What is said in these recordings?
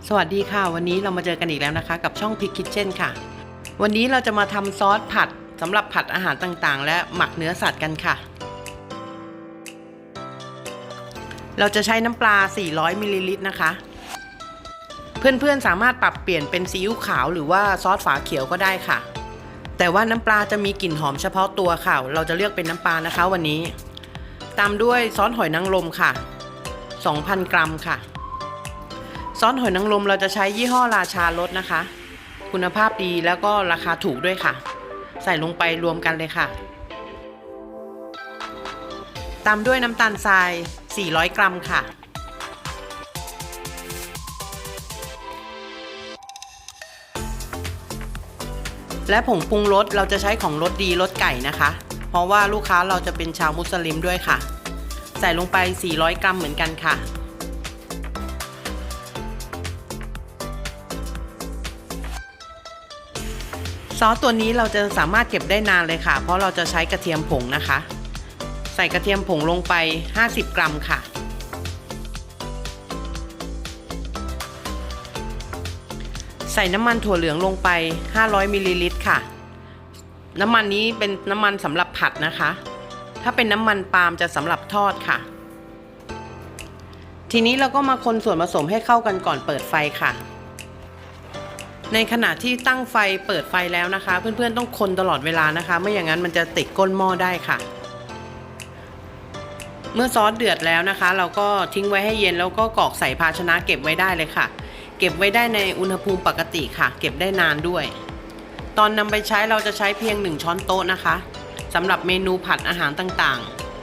สวัสดีค่ะวันนี้เรามาเจอกันอีกแล้วนะคะกับช่อง Pig Kitchen ค่ะวันนี้เราจะมาทำซอสผัดสำหรับผัดอาหารต่างๆและหมักเนื้อสัตว์กันค่ะเราจะใช้น้ำปลา400มิลลิลิตรนะคะเพื่อนๆสามารถปรับเปลี่ยนเป็นซีอิ๊วขาวหรือว่าซอสฝาเขียวก็ได้ค่ะแต่ว่าน้ำปลาจะมีกลิ่นหอมเฉพาะตัวค่ะเราจะเลือกเป็นน้ำปลานะคะวันนี้ตามด้วยซอสหอยนางรมค่ะ 2,000 กรัมค่ะซอสหอยนางรมเราจะใช้ยี่ห้อราชารสนะคะคุณภาพดีแล้วก็ราคาถูกด้วยค่ะใส่ลงไปรวมกันเลยค่ะตามด้วยน้ำตาลทราย400 กรัมค่ะและผงปรุงรสเราจะใช้ของรสดีรสไก่นะคะเพราะว่าลูกค้าเราจะเป็นชาวมุสลิมด้วยค่ะใส่ลงไป400 กรัมเหมือนกันค่ะซอสตัวนี้เราจะสามารถเก็บได้นานเลยค่ะเพราะเราจะใช้กระเทียมผงนะคะใส่กระเทียมผงลงไป50 กรัมค่ะใส่น้ำมันถั่วเหลืองลงไป500มิลลิลิตรค่ะน้ำมันนี้เป็นน้ำมันสำหรับผัดนะคะถ้าเป็นน้ำมันปาล์มจะสำหรับทอดค่ะทีนี้เราก็มาคนส่วนผสมให้เข้ากันก่อนเปิดไฟค่ะในขณะที่ตั้งไฟเปิดไฟแล้วนะคะเพื่อนๆต้องคนตลอดเวลานะคะไม่อย่างนั้นมันจะติดก้นหม้อได้ค่ะเมื่อซอสเดือดแล้วนะคะเราก็ทิ้งไว้ให้เย็นแล้วก็กรอกใส่ภาชนะเก็บไว้ได้เลยค่ะเก็บไว้ได้ในอุณหภูมิปกติค่ะเก็บได้นานด้วยตอนนำไปใช้เราจะใช้เพียง1ช้อนโต๊ะนะคะสำหรับเมนูผัดอาหารต่าง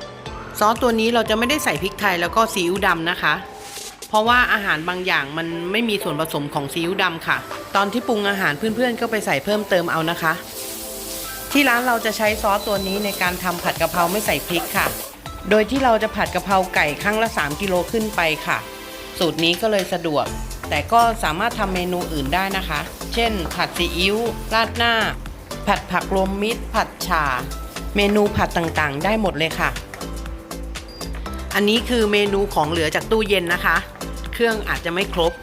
ๆซอสตัวนี้เราจะไม่ได้ใส่พริกไทยแล้วก็ซีอิ๊วดำนะคะเพราะว่าอาหารบางอย่างมันไม่มีส่วนผสมของซีอิ๊วดำค่ะตอนที่ปรุงอาหารเพื่อนๆก็ไปใส่เพิ่มเติมเอานะคะที่ร้านเราจะใช้ซอสตัวนี้ในการทำผัดกะเพราไม่ใส่พริกค่ะโดยที่เราจะผัดกะเพราไก่ครั้งละ3 กิโลขึ้นไปค่ะสูตรนี้ก็เลยสะดวกแต่ก็สามารถทำเมนูอื่นได้นะคะเช่นผัดซีอิ๊วราดหน้าผัดผักรวมมิตรผัดฉ่าเมนูผัดต่างๆได้หมดเลยค่ะอันนี้คือเมนูของเหลือจากตู้เย็นนะคะเครื่องอาจจะไม่ครบ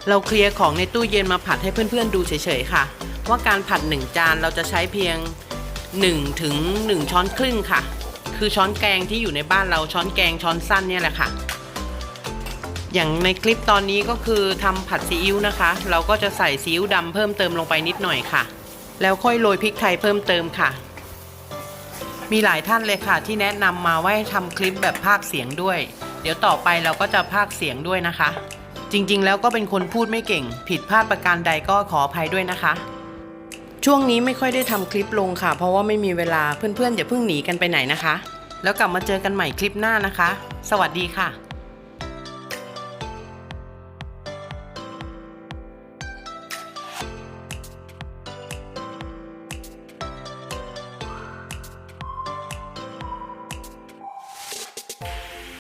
เราเคลียร์ของในตู้เย็นมาผัดให้เพื่อนๆดูเฉยๆค่ะว่าการผัด1 จานเราจะใช้เพียง1 ถึง 1 ช้อนครึ่งค่ะคือช้อนแกงที่อยู่ในบ้านเราช้อนแกงช้อนสั้นเนี่ยแหละค่ะอย่างในคลิปตอนนี้ก็คือทำผัดซีอิ๊วนะคะเราก็จะใส่ซีอิ๊วดำเพิ่มเติมลงไปนิดหน่อยค่ะแล้วค่อยโรยพริกไทยเพิ่มเติมค่ะมีหลายท่านเลยค่ะที่แนะนำมาว่าให้ทำคลิปแบบพากย์เสียงด้วยเดี๋ยวต่อไปเราก็จะพากย์เสียงด้วยนะคะจริงๆแล้วก็เป็นคนพูดไม่เก่งผิดพลาดประการใดก็ขออภัยด้วยนะคะช่วงนี้ไม่ค่อยได้ทำคลิปลงค่ะเพราะว่าไม่มีเวลาเพื่อนๆอย่าเพิ่งหนีกันไปไหนนะคะแล้วกลับมาเจอกันใหม่คลิปหน้านะคะสวัสดีค่ะ